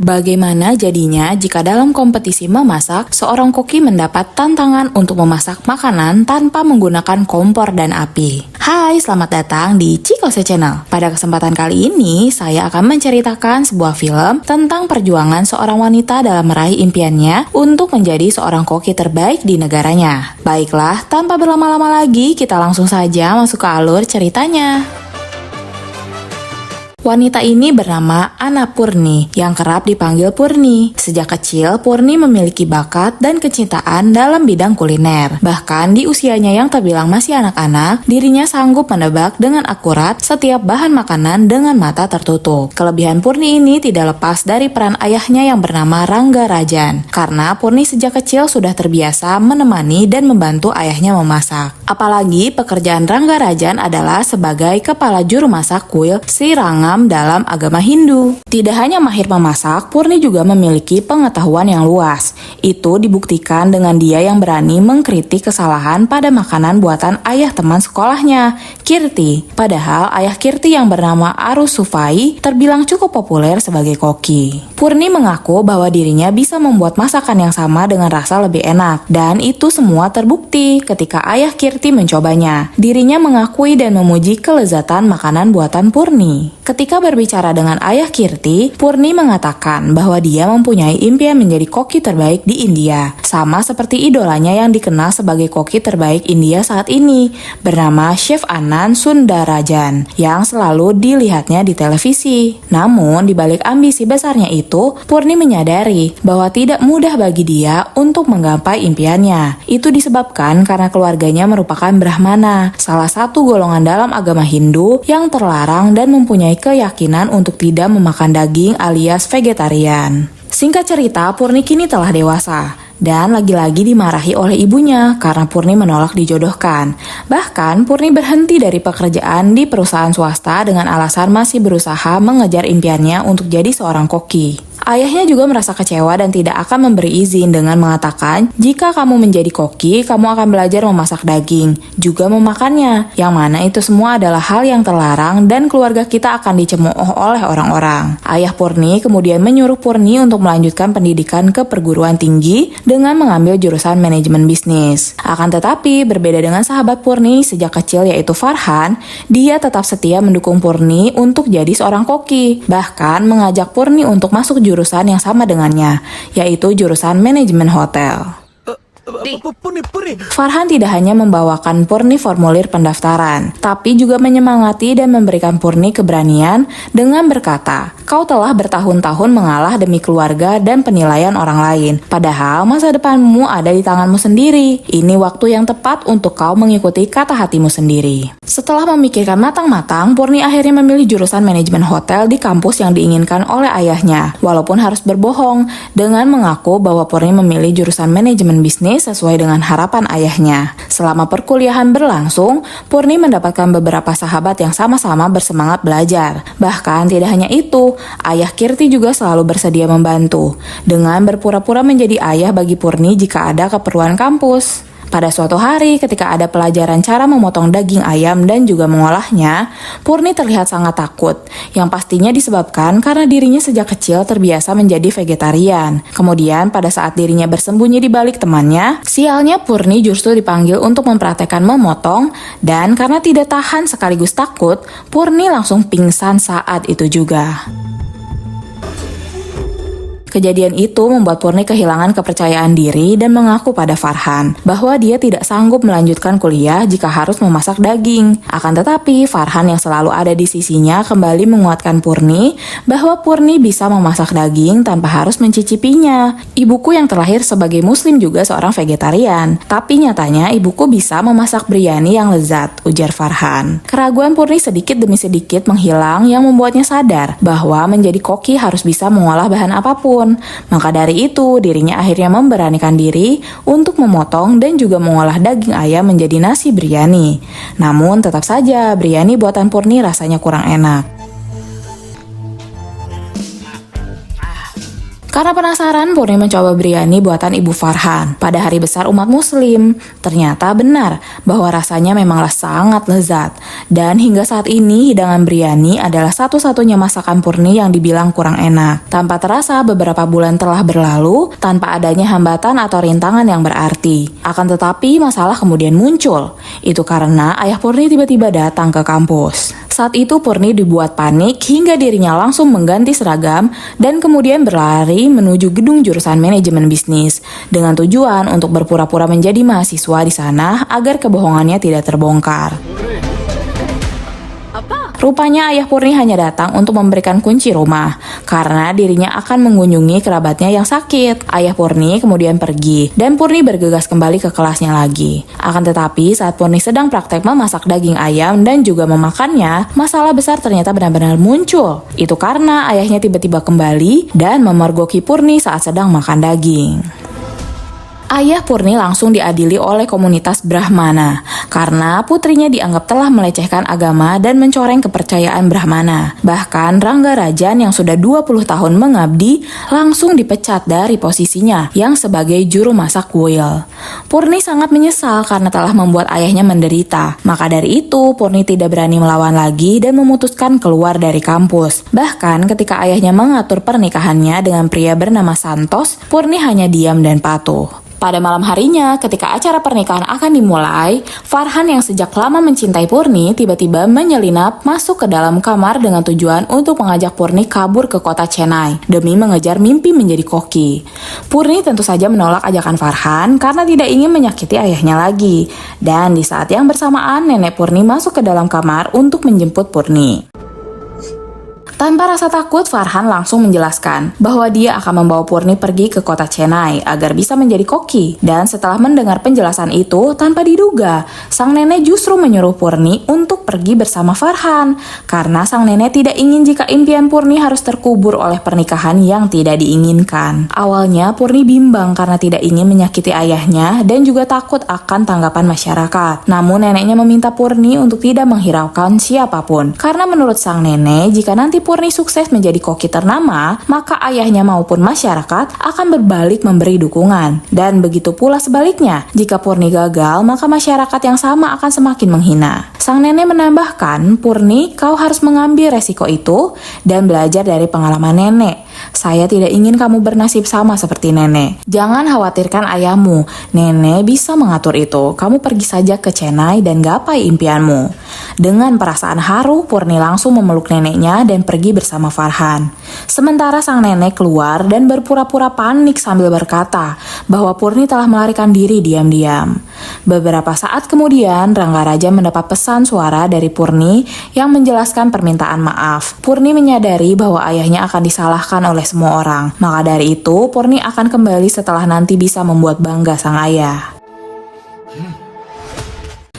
Bagaimana jadinya jika dalam kompetisi memasak, seorang koki mendapat tantangan untuk memasak makanan tanpa menggunakan kompor dan api? Hai, selamat datang di Cikose Channel. Pada kesempatan kali ini, saya akan menceritakan sebuah film tentang perjuangan seorang wanita dalam meraih impiannya untuk menjadi seorang koki terbaik di negaranya. Baiklah, tanpa berlama-lama lagi, kita langsung saja masuk ke alur ceritanya. Wanita ini bernama Anna Purni, yang kerap dipanggil Purni. Sejak kecil, Purni memiliki bakat dan kecintaan dalam bidang kuliner. Bahkan di usianya yang terbilang masih anak-anak, dirinya sanggup menebak dengan akurat setiap bahan makanan dengan mata tertutup. Kelebihan Purni ini tidak lepas dari peran ayahnya yang bernama Rangga Rajan. Karena Purni sejak kecil sudah terbiasa menemani dan membantu ayahnya memasak. Apalagi pekerjaan Rangga Rajan adalah sebagai kepala juru masak kuil Sri Rangam dalam agama Hindu. Tidak hanya mahir memasak, Purni juga memiliki pengetahuan yang luas. Itu dibuktikan dengan dia yang berani mengkritik kesalahan pada makanan buatan ayah teman sekolahnya, Kirti. Padahal ayah Kirti yang bernama Arus Sufai terbilang cukup populer sebagai koki. Purni mengaku bahwa dirinya bisa membuat masakan yang sama dengan rasa lebih enak, dan itu semua terbukti ketika ayah Kirti mencobanya. Dirinya mengakui dan memuji kelezatan makanan buatan Purni. Ketika berbicara dengan ayah Kirti, Purni mengatakan bahwa dia mempunyai impian menjadi koki terbaik di India. Sama seperti idolanya yang dikenal sebagai koki terbaik India saat ini, bernama Chef Anand Sundarajan, yang selalu dilihatnya di televisi. Namun, di balik ambisi besarnya itu, Purni menyadari bahwa tidak mudah bagi dia untuk menggapai impiannya. Itu disebabkan karena keluarganya merupakan Brahmana, salah satu golongan dalam agama Hindu yang terlarang dan mempunyai keyakinan untuk tidak memakan daging alias vegetarian. Singkat cerita, Purni kini telah dewasa dan lagi-lagi dimarahi oleh ibunya karena Purni menolak dijodohkan. Bahkan, Purni berhenti dari pekerjaan di perusahaan swasta dengan alasan masih berusaha mengejar impiannya untuk jadi seorang koki. Ayahnya juga merasa kecewa dan tidak akan memberi izin dengan mengatakan, jika kamu menjadi koki, kamu akan belajar memasak daging, juga memakannya, yang mana itu semua adalah hal yang terlarang dan keluarga kita akan dicemooh oleh orang-orang. Ayah Purni kemudian menyuruh Purni untuk melanjutkan pendidikan ke perguruan tinggi dengan mengambil jurusan manajemen bisnis. Akan tetapi, berbeda dengan sahabat Purni sejak kecil yaitu Farhan, dia tetap setia mendukung Purni untuk jadi seorang koki, bahkan mengajak Purni untuk masuk jurusan yang sama dengannya, yaitu jurusan manajemen hotel. Farhan tidak hanya membawakan Purni formulir pendaftaran, tapi juga menyemangati dan memberikan Purni keberanian dengan berkata, "Kau telah bertahun-tahun mengalah demi keluarga dan penilaian orang lain. Padahal masa depanmu ada di tanganmu sendiri. Ini waktu yang tepat untuk kau mengikuti kata hatimu sendiri." Setelah memikirkan matang-matang, Purni akhirnya memilih jurusan manajemen hotel di kampus yang diinginkan oleh ayahnya, walaupun harus berbohong dengan mengaku bahwa Purni memilih jurusan manajemen bisnis sesuai dengan harapan ayahnya. Selama perkuliahan berlangsung, Purni mendapatkan beberapa sahabat yang sama-sama bersemangat belajar. Bahkan tidak hanya itu, ayah Kirti juga selalu bersedia membantu dengan berpura-pura menjadi ayah bagi Purni jika ada keperluan kampus. Pada suatu hari, ketika ada pelajaran cara memotong daging ayam dan juga mengolahnya, Purni terlihat sangat takut, yang pastinya disebabkan karena dirinya sejak kecil terbiasa menjadi vegetarian. Kemudian, pada saat dirinya bersembunyi di balik temannya, sialnya Purni justru dipanggil untuk mempraktekkan memotong, dan karena tidak tahan sekaligus takut, Purni langsung pingsan saat itu juga. Kejadian itu membuat Purni kehilangan kepercayaan diri dan mengaku pada Farhan bahwa dia tidak sanggup melanjutkan kuliah jika harus memasak daging. Akan tetapi, Farhan yang selalu ada di sisinya kembali menguatkan Purni bahwa Purni bisa memasak daging tanpa harus mencicipinya. Ibuku yang terlahir sebagai muslim juga seorang vegetarian, tapi nyatanya ibuku bisa memasak biryani yang lezat, ujar Farhan. Keraguan Purni sedikit demi sedikit menghilang yang membuatnya sadar bahwa menjadi koki harus bisa mengolah bahan apapun. Maka dari itu, dirinya akhirnya memberanikan diri untuk memotong dan juga mengolah daging ayam menjadi nasi biryani. Namun tetap saja, biryani buatan Purni rasanya kurang enak. Karena penasaran, Purni mencoba biryani buatan Ibu Farhan pada hari besar umat muslim. Ternyata benar bahwa rasanya memanglah sangat lezat. Dan hingga saat ini hidangan biryani adalah satu-satunya masakan Purni yang dibilang kurang enak. Tanpa terasa beberapa bulan telah berlalu tanpa adanya hambatan atau rintangan yang berarti. Akan tetapi masalah kemudian muncul. Itu karena ayah Purni tiba-tiba datang ke kampus. Saat itu Purni dibuat panik hingga dirinya langsung mengganti seragam dan kemudian berlari menuju gedung jurusan manajemen bisnis dengan tujuan untuk berpura-pura menjadi mahasiswa di sana agar kebohongannya tidak terbongkar. Rupanya ayah Purni hanya datang untuk memberikan kunci rumah karena dirinya akan mengunjungi kerabatnya yang sakit. Ayah Purni kemudian pergi dan Purni bergegas kembali ke kelasnya lagi. Akan tetapi saat Purni sedang praktek memasak daging ayam dan juga memakannya, masalah besar ternyata benar-benar muncul. Itu karena ayahnya tiba-tiba kembali dan memergoki Purni saat sedang makan daging. Ayah Purni langsung diadili oleh komunitas Brahmana karena putrinya dianggap telah melecehkan agama dan mencoreng kepercayaan Brahmana. Bahkan Rangga Rajan yang sudah 20 tahun mengabdi langsung dipecat dari posisinya yang sebagai juru masak kuil. Purni sangat menyesal karena telah membuat ayahnya menderita. Maka dari itu Purni tidak berani melawan lagi dan memutuskan keluar dari kampus. Bahkan ketika ayahnya mengatur pernikahannya dengan pria bernama Santos, Purni hanya diam dan patuh. Pada malam harinya, ketika acara pernikahan akan dimulai, Farhan yang sejak lama mencintai Purni tiba-tiba menyelinap masuk ke dalam kamar dengan tujuan untuk mengajak Purni kabur ke kota Chennai demi mengejar mimpi menjadi koki. Purni tentu saja menolak ajakan Farhan karena tidak ingin menyakiti ayahnya lagi. Dan di saat yang bersamaan, nenek Purni masuk ke dalam kamar untuk menjemput Purni. Tanpa rasa takut, Farhan langsung menjelaskan bahwa dia akan membawa Purni pergi ke kota Chennai agar bisa menjadi koki. Dan setelah mendengar penjelasan itu, tanpa diduga, sang nenek justru menyuruh Purni untuk pergi bersama Farhan. Karena sang nenek tidak ingin jika impian Purni harus terkubur oleh pernikahan yang tidak diinginkan. Awalnya, Purni bimbang karena tidak ingin menyakiti ayahnya dan juga takut akan tanggapan masyarakat. Namun neneknya meminta Purni untuk tidak menghiraukan siapapun. Karena menurut sang nenek, jika nanti Purni sukses menjadi koki ternama, maka ayahnya maupun masyarakat akan berbalik memberi dukungan. Dan begitu pula sebaliknya, jika Purni gagal, maka masyarakat yang sama akan semakin menghina. Sang nenek menambahkan, Purni, kau harus mengambil resiko itu dan belajar dari pengalaman nenek. Saya tidak ingin kamu bernasib sama seperti nenek. Jangan khawatirkan ayahmu, nenek bisa mengatur itu. Kamu pergi saja ke Chennai dan gapai impianmu. Dengan perasaan haru, Purni langsung memeluk neneknya dan pergi bersama Farhan. Sementara sang nenek keluar dan berpura-pura panik sambil berkata bahwa Purni telah melarikan diri diam-diam. Beberapa saat kemudian, Rangga Raja mendapat pesan suara dari Purni yang menjelaskan permintaan maaf. Purni menyadari bahwa ayahnya akan disalahkan oleh semua orang. Maka dari itu, Purni akan kembali setelah nanti bisa membuat bangga sang ayah.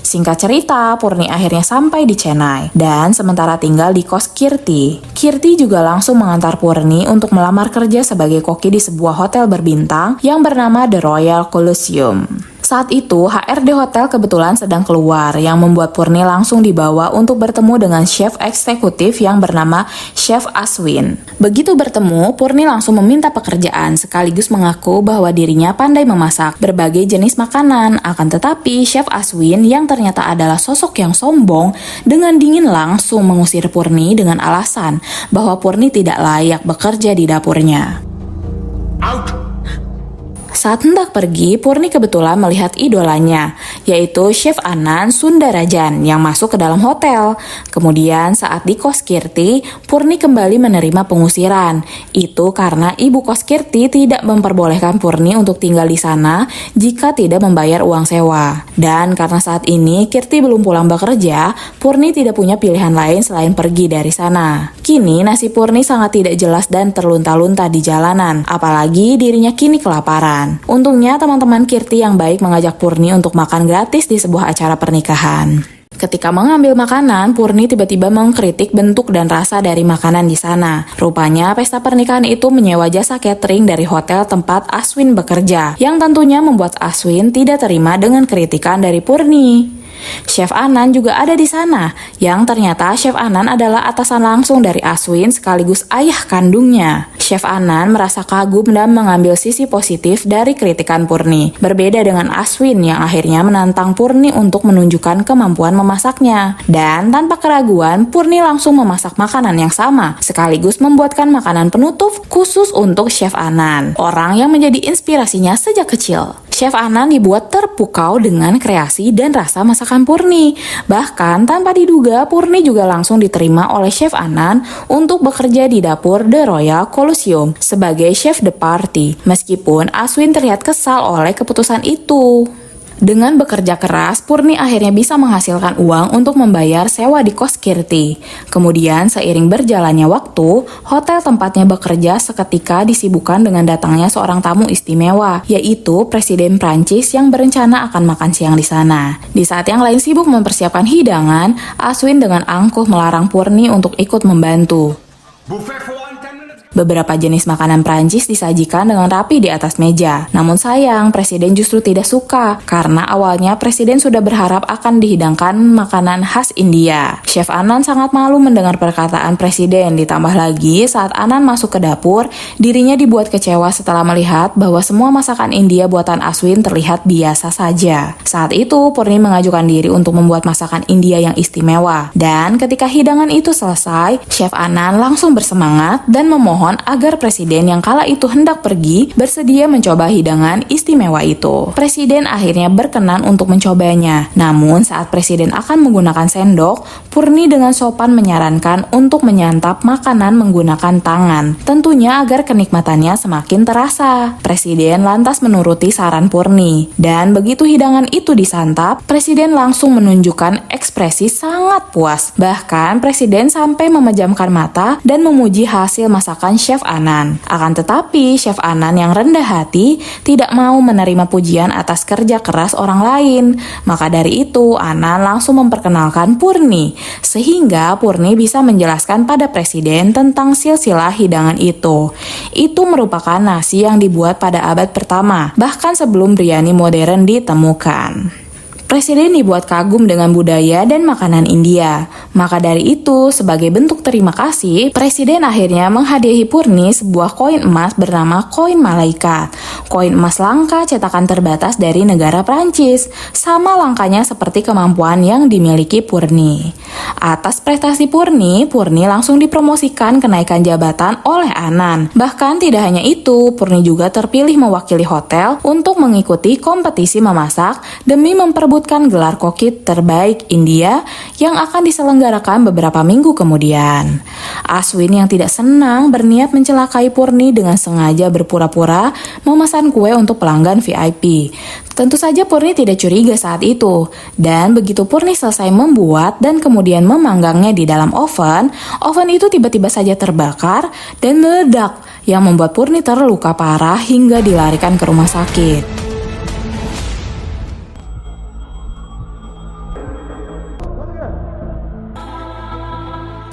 Singkat cerita, Purni akhirnya sampai di Chennai dan sementara tinggal di kos Kirti. Kirti juga langsung mengantar Purni untuk melamar kerja sebagai koki di sebuah hotel berbintang yang bernama The Royal Colosseum. Saat itu, HRD hotel kebetulan sedang keluar yang membuat Purni langsung dibawa untuk bertemu dengan chef eksekutif yang bernama Chef Aswin. Begitu bertemu, Purni langsung meminta pekerjaan sekaligus mengaku bahwa dirinya pandai memasak berbagai jenis makanan. Akan tetapi, Chef Aswin yang ternyata adalah sosok yang sombong dengan dingin langsung mengusir Purni dengan alasan bahwa Purni tidak layak bekerja di dapurnya. Out. Saat hendak pergi, Purni kebetulan melihat idolanya, yaitu Chef Anand Sundarajan yang masuk ke dalam hotel. Kemudian saat di kos Kirti, Purni kembali menerima pengusiran. Itu karena ibu kos Kirti tidak memperbolehkan Purni untuk tinggal di sana jika tidak membayar uang sewa. Dan karena saat ini Kirti belum pulang bekerja, Purni tidak punya pilihan lain selain pergi dari sana. Kini nasib Purni sangat tidak jelas dan terlunta-lunta di jalanan, apalagi dirinya kini kelaparan. Untungnya teman-teman Kirti yang baik mengajak Purni untuk makan gratis di sebuah acara pernikahan. Ketika mengambil makanan, Purni tiba-tiba mengkritik bentuk dan rasa dari makanan di sana. Rupanya pesta pernikahan itu menyewa jasa catering dari hotel tempat Aswin bekerja, yang tentunya membuat Aswin tidak terima dengan kritikan dari Purni. Chef Anan juga ada di sana, yang ternyata Chef Anan adalah atasan langsung dari Aswin sekaligus ayah kandungnya. Chef Anan merasa kagum dan mengambil sisi positif dari kritikan Purni. Berbeda dengan Aswin yang akhirnya menantang Purni untuk menunjukkan kemampuan memasaknya. Dan tanpa keraguan, Purni langsung memasak makanan yang sama, sekaligus membuatkan makanan penutup khusus untuk Chef Anan, orang yang menjadi inspirasinya sejak kecil. Chef Anan dibuat terpukau dengan kreasi dan rasa masakan Purni. Bahkan tanpa diduga, Purni juga langsung diterima oleh Chef Anan untuk bekerja di dapur The Royal Colosseum sebagai chef de party. Meskipun Aswin terlihat kesal oleh keputusan itu. Dengan bekerja keras, Purni akhirnya bisa menghasilkan uang untuk membayar sewa di kos Kirti. Kemudian, seiring berjalannya waktu, hotel tempatnya bekerja seketika disibukkan dengan datangnya seorang tamu istimewa, yaitu Presiden Prancis yang berencana akan makan siang di sana. Di saat yang lain sibuk mempersiapkan hidangan, Aswin dengan angkuh melarang Purni untuk ikut membantu. Beberapa jenis makanan Prancis disajikan dengan rapi di atas meja. Namun sayang, Presiden justru tidak suka karena awalnya Presiden sudah berharap akan dihidangkan makanan khas India. Chef Anan sangat malu mendengar perkataan Presiden, ditambah lagi saat Anan masuk ke dapur, dirinya dibuat kecewa setelah melihat bahwa semua masakan India buatan Aswin terlihat biasa saja. Saat itu, Purni mengajukan diri untuk membuat masakan India yang istimewa. Dan ketika hidangan itu selesai, Chef Anan langsung bersemangat dan memohon agar Presiden yang kala itu hendak pergi bersedia mencoba hidangan istimewa itu. Presiden akhirnya berkenan untuk mencobanya. Namun saat Presiden akan menggunakan sendok, Purni dengan sopan menyarankan untuk menyantap makanan menggunakan tangan. Tentunya agar kenikmatannya semakin terasa. Presiden lantas menuruti saran Purni. Dan begitu hidangan itu disantap, Presiden langsung menunjukkan ekspresi sangat puas. Bahkan Presiden sampai memejamkan mata dan memuji hasil masakan Chef Anan. Akan tetapi, Chef Anan yang rendah hati tidak mau menerima pujian atas kerja keras orang lain. Maka dari itu, Anan langsung memperkenalkan Purni, sehingga Purni bisa menjelaskan pada Presiden tentang silsilah hidangan itu. Itu merupakan nasi yang dibuat pada abad pertama, bahkan sebelum biryani modern ditemukan. Presiden dibuat kagum dengan budaya dan makanan India. Maka dari itu, sebagai bentuk terima kasih, Presiden akhirnya menghadiahi Purni sebuah koin emas bernama koin malaikat. Koin emas langka cetakan terbatas dari negara Prancis, sama langkanya seperti kemampuan yang dimiliki Purni. Atas prestasi Purni, Purni langsung dipromosikan kenaikan jabatan oleh Anan. Bahkan tidak hanya itu, Purni juga terpilih mewakili hotel untuk mengikuti kompetisi memasak demi memperebutkan gelar koki terbaik India yang akan diselenggarakan beberapa minggu kemudian. Aswin yang tidak senang berniat mencelakai Purni dengan sengaja berpura-pura memesan kue untuk pelanggan VIP. Tentu saja Purni tidak curiga saat itu. Dan begitu Purni selesai membuat dan kemudian memanggangnya di dalam oven, oven itu tiba-tiba saja terbakar dan meledak yang membuat Purni terluka parah hingga dilarikan ke rumah sakit.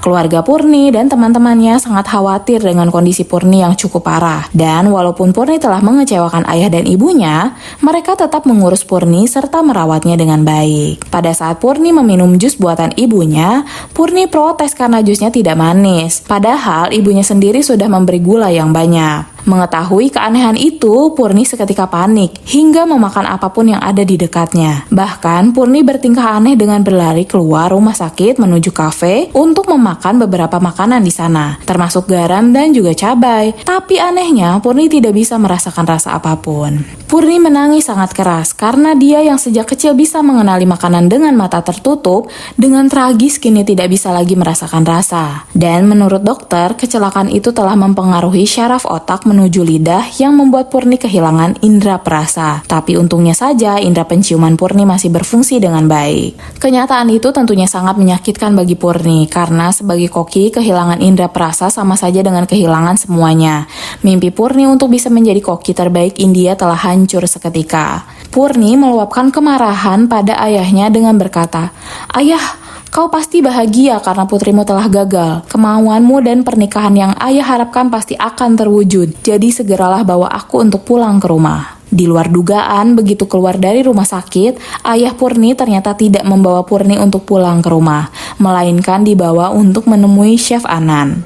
Keluarga Purni dan teman-temannya sangat khawatir dengan kondisi Purni yang cukup parah. Dan walaupun Purni telah mengecewakan ayah dan ibunya, mereka tetap mengurus Purni serta merawatnya dengan baik. Pada saat Purni meminum jus buatan ibunya, Purni protes karena jusnya tidak manis. Padahal ibunya sendiri sudah memberi gula yang banyak. Mengetahui keanehan itu, Purni seketika panik hingga memakan apapun yang ada di dekatnya. Bahkan Purni bertingkah aneh dengan berlari keluar rumah sakit menuju kafe untuk memakan beberapa makanan di sana, termasuk garam dan juga cabai. Tapi anehnya, Purni tidak bisa merasakan rasa apapun. Purni menangis sangat keras karena dia yang sejak kecil bisa mengenali makanan dengan mata tertutup, dengan tragis kini tidak bisa lagi merasakan rasa. Dan menurut dokter, kecelakaan itu telah mempengaruhi syaraf otak menuju lidah yang membuat Purni kehilangan indera perasa. Tapi untungnya saja indera penciuman Purni masih berfungsi dengan baik. Kenyataan itu tentunya sangat menyakitkan bagi Purni karena sebagai koki kehilangan indera perasa sama saja dengan kehilangan semuanya. Mimpi Purni untuk bisa menjadi koki terbaik India telah hancur seketika. Purni meluapkan kemarahan pada ayahnya dengan berkata, "Ayah, kau pasti bahagia karena putrimu telah gagal. Kemauanmu dan pernikahan yang ayah harapkan pasti akan terwujud. Jadi segeralah bawa aku untuk pulang ke rumah." Di luar dugaan, begitu keluar dari rumah sakit, ayah Purni ternyata tidak membawa Purni untuk pulang ke rumah, melainkan dibawa untuk menemui Chef Anan.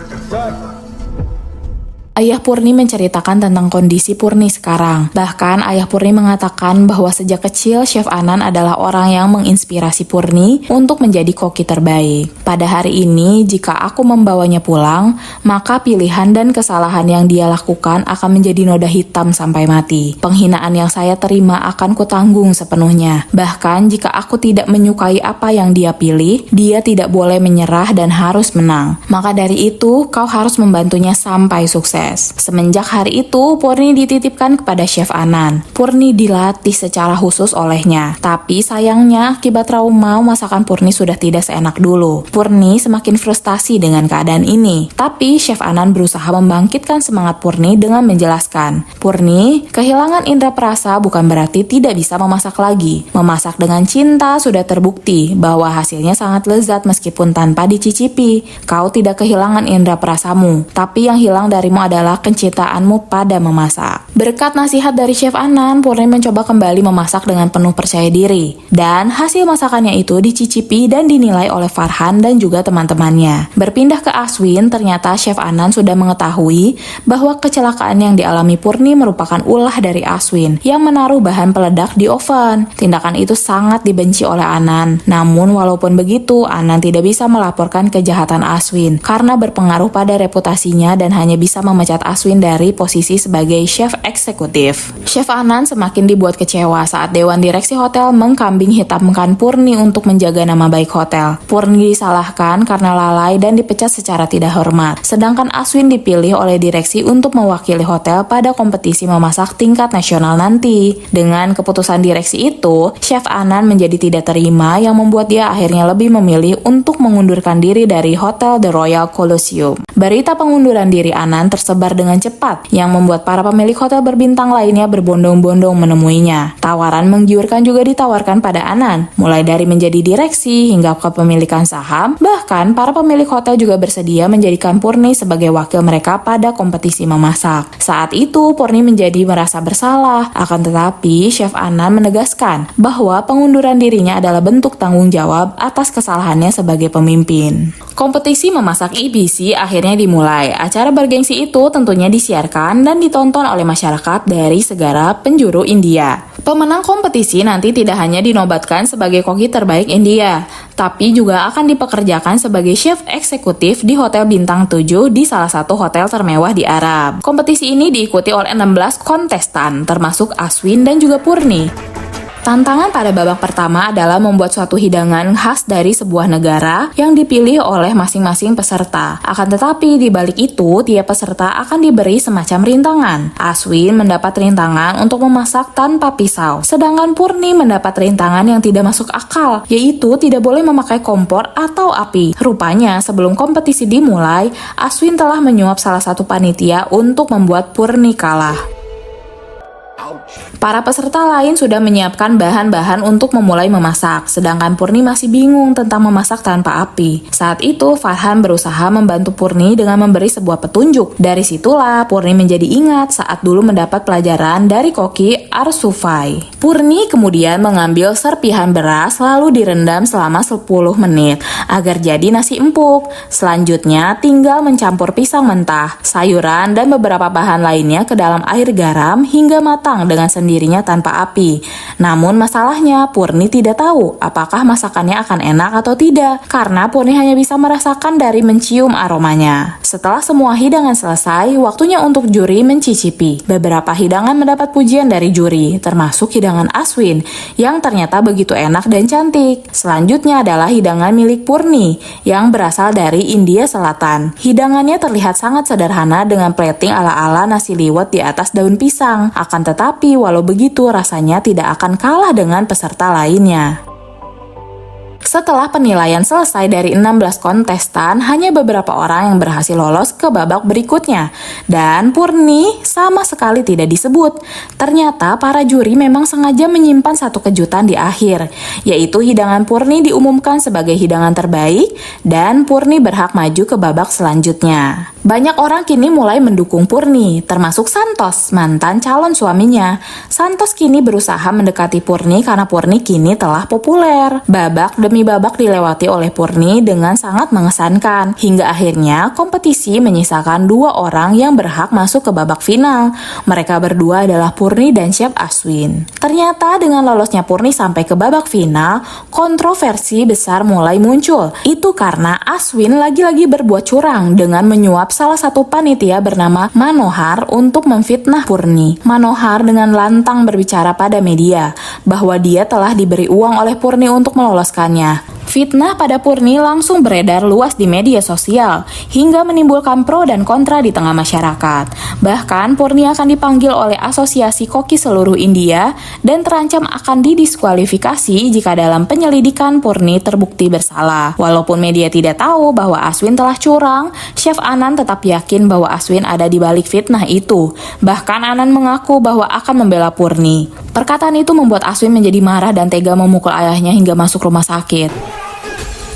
Ayah Purni menceritakan tentang kondisi Purni sekarang. Bahkan ayah Purni mengatakan bahwa sejak kecil Chef Anan adalah orang yang menginspirasi Purni untuk menjadi koki terbaik. Pada hari ini, jika aku membawanya pulang, maka pilihan dan kesalahan yang dia lakukan akan menjadi noda hitam sampai mati. Penghinaan yang saya terima akan kutanggung sepenuhnya. Bahkan jika aku tidak menyukai apa yang dia pilih, dia tidak boleh menyerah dan harus menang. Maka dari itu, kau harus membantunya sampai sukses. Semenjak hari itu, Purni dititipkan kepada Chef Anan. Purni dilatih secara khusus olehnya. Tapi sayangnya, akibat trauma, masakan Purni sudah tidak seenak dulu. Purni semakin frustasi dengan keadaan ini. Tapi Chef Anan berusaha membangkitkan semangat Purni dengan menjelaskan, Purni, kehilangan indera perasa bukan berarti tidak bisa memasak lagi. Memasak dengan cinta sudah terbukti bahwa hasilnya sangat lezat meskipun tanpa dicicipi. Kau tidak kehilangan indera perasamu, tapi yang hilang darimu adalah kecintaanmu pada memasak. Berkat nasihat dari Chef Anan, Purni mencoba kembali memasak dengan penuh percaya diri. Dan hasil masakannya itu dicicipi dan dinilai oleh Farhan dan juga teman-temannya. Berpindah ke Aswin, ternyata Chef Anan sudah mengetahui bahwa kecelakaan yang dialami Purni merupakan ulah dari Aswin yang menaruh bahan peledak di oven. Tindakan itu sangat dibenci oleh Anan. Namun walaupun begitu, Anan tidak bisa melaporkan kejahatan Aswin karena berpengaruh pada reputasinya dan hanya bisa memecat Aswin dari posisi sebagai chef eksekutif. Chef Anan semakin dibuat kecewa saat Dewan Direksi Hotel mengkambing hitamkan Purni untuk menjaga nama baik hotel. Purni disalahkan karena lalai dan dipecat secara tidak hormat. Sedangkan Aswin dipilih oleh direksi untuk mewakili hotel pada kompetisi memasak tingkat nasional nanti. Dengan keputusan direksi itu, Chef Anan menjadi tidak terima yang membuat dia akhirnya lebih memilih untuk mengundurkan diri dari Hotel The Royal Colosseum. Berita pengunduran diri Anan tersebar dengan cepat, yang membuat para pemilik hotel berbintang lainnya berbondong-bondong menemuinya. Tawaran menggiurkan juga ditawarkan pada Anan, mulai dari menjadi direksi hingga kepemilikan saham. Bahkan para pemilik hotel juga bersedia menjadikan Purni sebagai wakil mereka pada kompetisi memasak. Saat itu Purni menjadi merasa bersalah, akan tetapi Chef Anan menegaskan bahwa pengunduran dirinya adalah bentuk tanggung jawab atas kesalahannya sebagai pemimpin. Kompetisi memasak EBC akhirnya dimulai. Acara bergengsi itu tentunya disiarkan dan ditonton oleh masyarakat dari segala penjuru India. Pemenang kompetisi nanti tidak hanya dinobatkan sebagai koki terbaik India, tapi juga akan dipekerjakan sebagai chef eksekutif di Hotel Bintang 7 di salah satu hotel termewah di Arab. Kompetisi ini diikuti oleh 16 kontestan, termasuk Aswin dan juga Purni. Tantangan pada babak pertama adalah membuat suatu hidangan khas dari sebuah negara yang dipilih oleh masing-masing peserta. Akan tetapi di balik itu, tiap peserta akan diberi semacam rintangan. Aswin mendapat rintangan untuk memasak tanpa pisau, sedangkan Purni mendapat rintangan yang tidak masuk akal, yaitu tidak boleh memakai kompor atau api. Rupanya sebelum kompetisi dimulai, Aswin telah menyuap salah satu panitia untuk membuat Purni kalah. Para peserta lain sudah menyiapkan bahan-bahan untuk memulai memasak, sedangkan Purni masih bingung tentang memasak tanpa api. Saat itu, Farhan berusaha membantu Purni dengan memberi sebuah petunjuk. Dari situlah, Purni menjadi ingat saat dulu mendapat pelajaran dari koki Arsufai. Purni kemudian mengambil serpihan beras lalu direndam selama 10 menit agar jadi nasi empuk. Selanjutnya, tinggal mencampur pisang mentah, sayuran, dan beberapa bahan lainnya ke dalam air garam hingga matang dengan sendirinya tanpa api. Namun masalahnya, Purni tidak tahu apakah masakannya akan enak atau tidak, karena Purni hanya bisa merasakan dari mencium aromanya. Setelah semua hidangan selesai, waktunya untuk juri mencicipi. Beberapa hidangan mendapat pujian dari juri, termasuk hidangan Aswin, yang ternyata begitu enak dan cantik. Selanjutnya adalah hidangan milik Purni, yang berasal dari India Selatan. Hidangannya terlihat sangat sederhana dengan plating ala-ala nasi liwet di atas daun pisang. Akan tetapi, walau begitu, rasanya tidak akan kalah dengan peserta lainnya. Setelah penilaian selesai dari 16 kontestan, hanya beberapa orang yang berhasil lolos ke babak berikutnya. Dan Purni sama sekali tidak disebut. Ternyata para juri memang sengaja menyimpan satu kejutan di akhir, yaitu hidangan Purni diumumkan sebagai hidangan terbaik dan Purni berhak maju ke babak selanjutnya. Banyak orang kini mulai mendukung Purni, termasuk Santos, mantan calon suaminya. Santos kini berusaha mendekati Purni karena Purni kini telah populer. Babak demi babak dilewati oleh Purni dengan sangat mengesankan. Hingga akhirnya kompetisi menyisakan 2 orang yang berhak masuk ke babak final. Mereka berdua adalah Purni dan Chef Aswin. Ternyata dengan lolosnya Purni sampai ke babak final, kontroversi besar mulai muncul. Itu karena Aswin lagi-lagi berbuat curang dengan menyuap salah satu panitia bernama Manohar untuk memfitnah Purni. Manohar dengan lantang berbicara pada media bahwa dia telah diberi uang oleh Purni untuk meloloskannya. Fitnah pada Purni langsung beredar luas di media sosial hingga menimbulkan pro dan kontra di tengah masyarakat. Bahkan Purni akan dipanggil oleh Asosiasi Koki seluruh India dan terancam akan didiskualifikasi jika dalam penyelidikan Purni terbukti bersalah. Walaupun media tidak tahu bahwa Aswin telah curang, Chef Anand tetap yakin bahwa Aswin ada di balik fitnah itu. Bahkan Anand mengaku bahwa akan membela Purni. Perkataan itu membuat Aswin menjadi marah dan tega memukul ayahnya hingga masuk rumah sakit.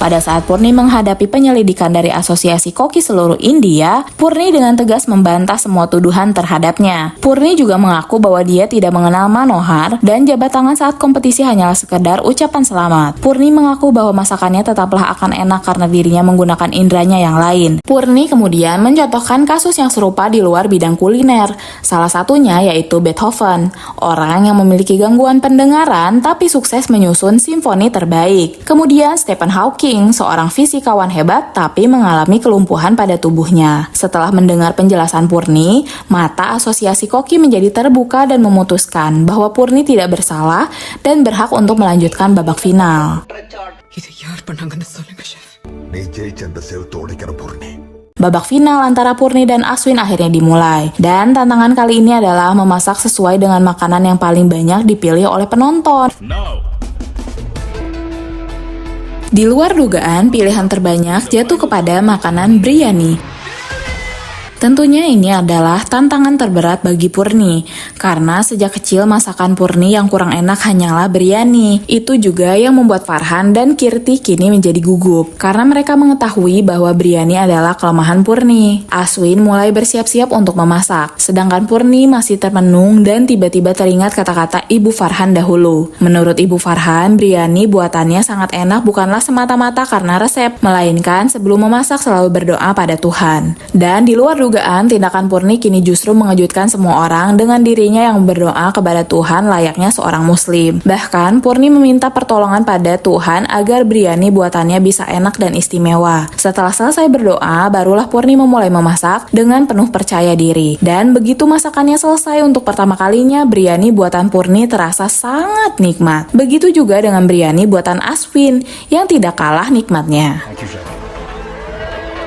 Pada saat Purni menghadapi penyelidikan dari Asosiasi Koki seluruh India, Purni dengan tegas membantah semua tuduhan terhadapnya. Purni juga mengaku bahwa dia tidak mengenal Manohar dan jabat tangan saat kompetisi hanyalah sekedar ucapan selamat. Purni mengaku bahwa masakannya tetaplah akan enak karena dirinya menggunakan indranya yang lain. Purni kemudian mencontohkan kasus yang serupa di luar bidang kuliner. Salah satunya yaitu Beethoven, orang yang memiliki gangguan pendengaran tapi sukses menyusun simfoni terbaik. Kemudian Stephen Hawking, seorang fisikawan hebat tapi mengalami kelumpuhan pada tubuhnya. Setelah mendengar penjelasan Purni, mata Asosiasi Koki menjadi terbuka dan memutuskan bahwa Purni tidak bersalah dan berhak untuk melanjutkan babak final. Babak final antara Purni dan Aswin akhirnya dimulai. Dan tantangan kali ini adalah memasak sesuai dengan makanan yang paling banyak dipilih oleh penonton. Di luar dugaan, pilihan terbanyak jatuh kepada makanan biryani. Tentunya ini adalah tantangan terberat bagi Purni, karena sejak kecil masakan Purni yang kurang enak hanyalah biryani. Itu juga yang membuat Farhan dan Kirti kini menjadi gugup, karena mereka mengetahui bahwa biryani adalah kelemahan Purni. Aswin mulai bersiap-siap untuk memasak, sedangkan Purni masih termenung dan tiba-tiba teringat kata-kata Ibu Farhan dahulu. Menurut Ibu Farhan, biryani buatannya sangat enak bukanlah semata-mata karena resep, melainkan sebelum memasak selalu berdoa pada Tuhan. Dan di luar dugaan, tindakan Purni kini justru mengejutkan semua orang dengan dirinya yang berdoa kepada Tuhan layaknya seorang muslim. Bahkan Purni meminta pertolongan pada Tuhan agar biryani buatannya bisa enak dan istimewa. Setelah selesai berdoa, barulah Purni memulai memasak dengan penuh percaya diri. Dan begitu masakannya selesai untuk pertama kalinya, biryani buatan Purni terasa sangat nikmat. Begitu juga dengan biryani buatan Aswin yang tidak kalah nikmatnya.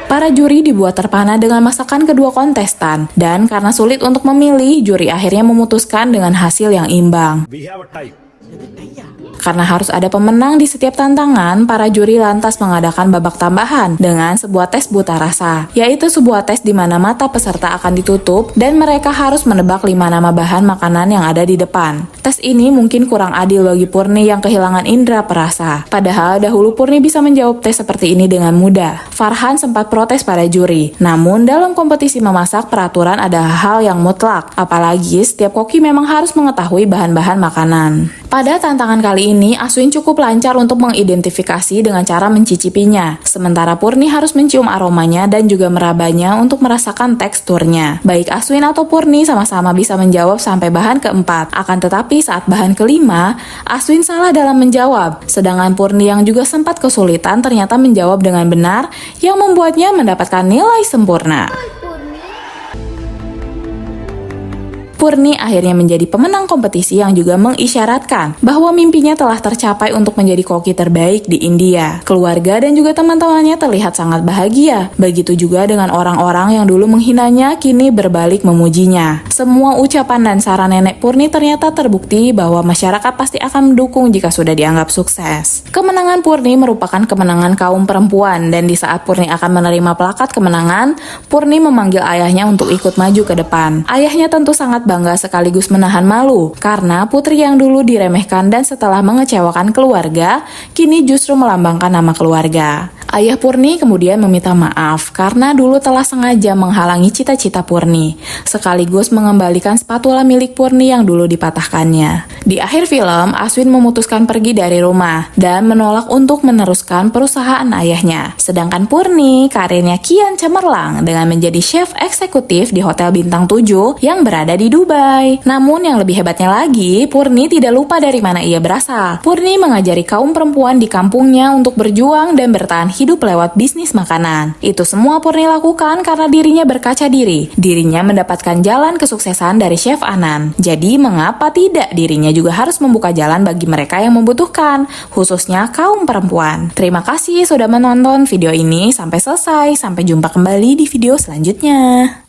Para juri dibuat terpana dengan masakan kedua kontestan, dan karena sulit untuk memilih, juri akhirnya memutuskan dengan hasil yang imbang. Karena harus ada pemenang di setiap tantangan, para juri lantas mengadakan babak tambahan dengan sebuah tes buta rasa, yaitu sebuah tes di mana mata peserta akan ditutup dan mereka harus menebak 5 nama bahan makanan yang ada di depan. Tes ini mungkin kurang adil bagi Purni yang kehilangan indera perasa. Padahal dahulu Purni bisa menjawab tes seperti ini dengan mudah. Farhan sempat protes pada juri, namun dalam kompetisi memasak peraturan adalah hal yang mutlak, apalagi setiap koki memang harus mengetahui bahan-bahan makanan. Pada tantangan kali ini, Aswin cukup lancar untuk mengidentifikasi dengan cara mencicipinya. Sementara Purni harus mencium aromanya dan juga merabanya untuk merasakan teksturnya. Baik Aswin atau Purni sama-sama bisa menjawab sampai bahan keempat. Akan tetapi saat bahan kelima, Aswin salah dalam menjawab. Sedangkan Purni yang juga sempat kesulitan ternyata menjawab dengan benar yang membuatnya mendapatkan nilai sempurna. Purni akhirnya menjadi pemenang kompetisi yang juga mengisyaratkan bahwa mimpinya telah tercapai untuk menjadi koki terbaik di India. Keluarga dan juga teman-temannya terlihat sangat bahagia. Begitu juga dengan orang-orang yang dulu menghinanya kini berbalik memujinya. Semua ucapan dan saran nenek Purni ternyata terbukti bahwa masyarakat pasti akan mendukung jika sudah dianggap sukses. Kemenangan Purni merupakan kemenangan kaum perempuan, dan di saat Purni akan menerima plakat kemenangan, Purni memanggil ayahnya untuk ikut maju ke depan. Ayahnya tentu sangat bangga sekaligus menahan malu, karena putri yang dulu diremehkan dan setelah mengecewakan keluarga, kini justru melambangkan nama keluarga. Ayah Purni kemudian meminta maaf karena dulu telah sengaja menghalangi cita-cita Purni, sekaligus mengembalikan spatula milik Purni yang dulu dipatahkannya. Di akhir film, Aswin memutuskan pergi dari rumah dan menolak untuk meneruskan perusahaan ayahnya. Sedangkan Purni, karirnya kian cemerlang dengan menjadi chef eksekutif di Hotel Bintang 7 yang berada di Dubai. Namun yang lebih hebatnya lagi, Purni tidak lupa dari mana ia berasal. Purni mengajari kaum perempuan di kampungnya untuk berjuang dan bertahan hidup lewat bisnis makanan. Itu semua Purni lakukan karena dirinya berkaca diri. Dirinya mendapatkan jalan kesuksesan dari Chef Anan. Jadi mengapa tidak dirinya juga harus membuka jalan bagi mereka yang membutuhkan, khususnya kaum perempuan. Terima kasih sudah menonton video ini sampai selesai. Sampai jumpa kembali di video selanjutnya.